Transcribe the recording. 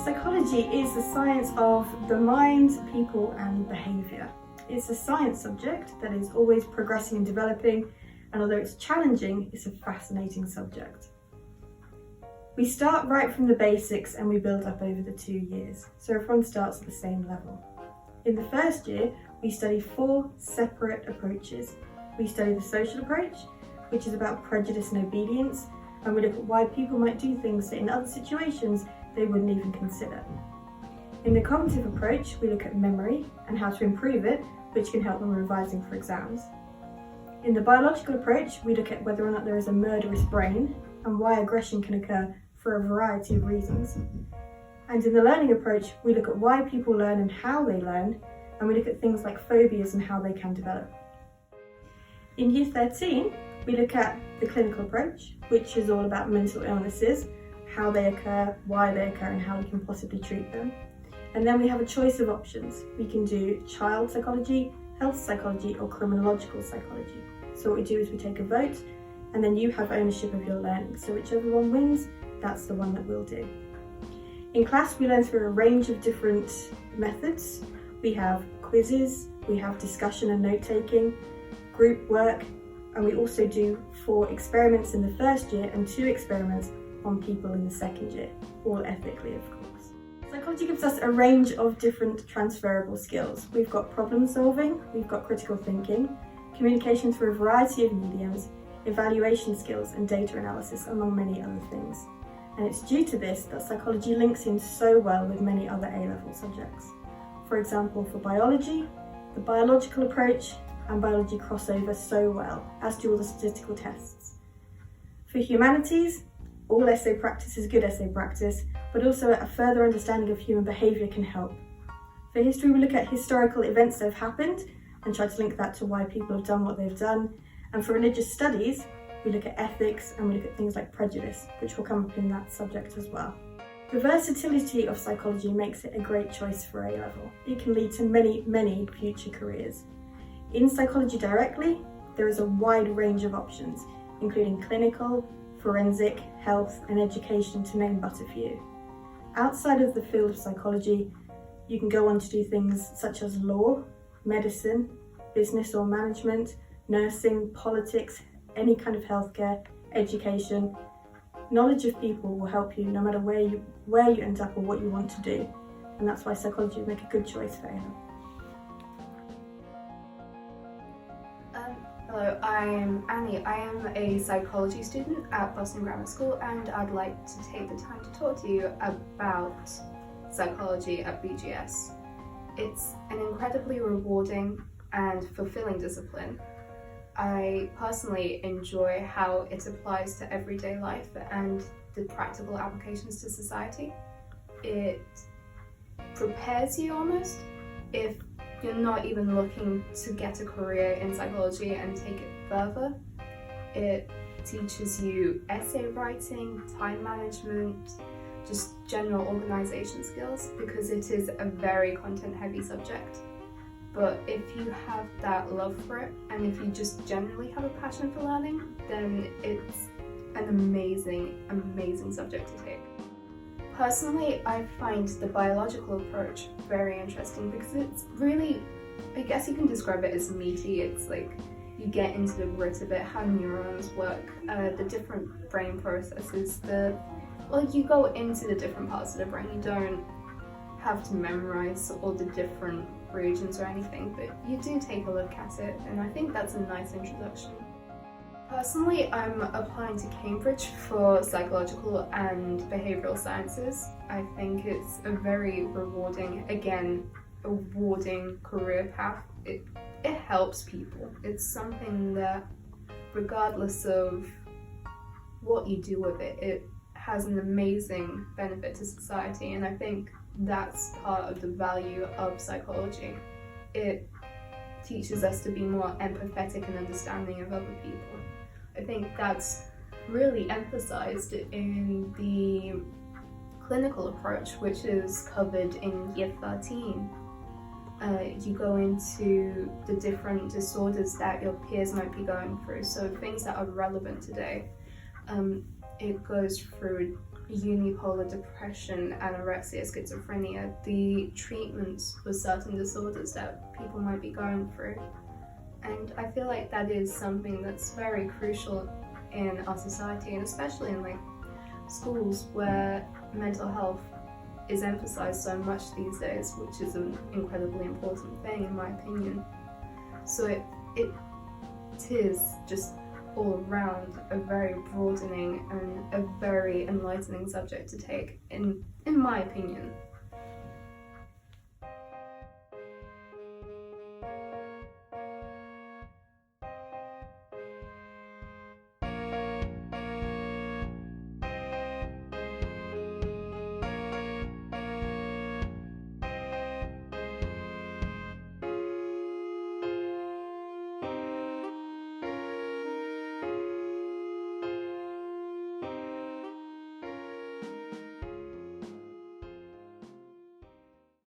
Psychology is the science of the mind, people and behaviour. It's a science subject that is always progressing and developing, and although it's challenging, it's a fascinating subject. We start right from the basics and we build up over the 2 years, so everyone starts at the same level. In the first year, we study 4 separate approaches. We study the social approach, which is about prejudice and obedience, and we look at why people might do things that in other situations they wouldn't even consider. In the cognitive approach, we look at memory and how to improve it, which can help when revising for exams. In the biological approach, we look at whether or not there is a murderous brain and why aggression can occur for a variety of reasons. And in the learning approach, we look at why people learn and how they learn, and we look at things like phobias and how they can develop. In Year 13, we look at the clinical approach, which is all about mental illnesses, how they occur, why they occur, and how we can possibly treat them. And then we have a choice of options. We can do child psychology, health psychology, or criminological psychology. So what we do is we take a vote, and then you have ownership of your learning. So whichever one wins, that's the one that we'll do. In class, we learn through a range of different methods. We have quizzes, we have discussion and note-taking, group work, and we also do 4 experiments in the first year and 2 experiments on people in the second year, all ethically, of course. Psychology gives us a range of different transferable skills. We've got problem solving, we've got critical thinking, communication through a variety of mediums, evaluation skills and data analysis, among many other things. And it's due to this that psychology links in so well with many other A-level subjects. For example, for biology, the biological approach and biology cross over so well, as do all the statistical tests. For humanities, all essay practice is good essay practice, but also a further understanding of human behaviour can help. For history, we look at historical events that have happened and try to link that to why people have done what they've done. And for religious studies, we look at ethics and we look at things like prejudice, which will come up in that subject as well. The versatility of psychology makes it a great choice for A-level. It can lead to many, many future careers. In psychology directly, there is a wide range of options, including clinical, forensic, health and education, to name but a few. Outside of the field of psychology, you can go on to do things such as law, medicine, business or management, nursing, politics, any kind of healthcare, education. Knowledge of people will help you no matter where you end up or what you want to do, and that's why psychology would make a good choice for A-level. Hello, I'm Annie. I am a psychology student at Boston Grammar School, and I'd like to take the time to talk to you about psychology at BGS. It's an incredibly rewarding and fulfilling discipline. I personally enjoy how it applies to everyday life and the practical applications to society. It prepares you almost if you're not even looking to get a career in psychology and take it further. It teaches you essay writing, time management, just general organisation skills, because it is a very content-heavy subject. But if you have that love for it, and if you just generally have a passion for learning, then it's an amazing, amazing subject to take. Personally, I find the biological approach very interesting because it's really, I guess you can describe it as meaty. It's like you get into the grit of it, how neurons work, the different brain processes, you go into the different parts of the brain. You don't have to memorize all the different regions or anything, but you do take a look at it, and I think that's a nice introduction. Personally, I'm applying to Cambridge for psychological and behavioural sciences. I think it's a very rewarding, again, rewarding career path. It helps people. It's something that, regardless of what you do with it, it has an amazing benefit to society, and I think that's part of the value of psychology. It teaches us to be more empathetic and understanding of other people. I think that's really emphasised in the clinical approach, which is covered in Year 13. You go into the different disorders that your peers might be going through, so things that are relevant today. It goes through unipolar depression, anorexia, schizophrenia, the treatments for certain disorders that people might be going through. And I feel like that is something that's very crucial in our society, and especially in like schools where mental health is emphasized so much these days, which is an incredibly important thing in my opinion. So it is just all around a very broadening and a very enlightening subject to take in my opinion.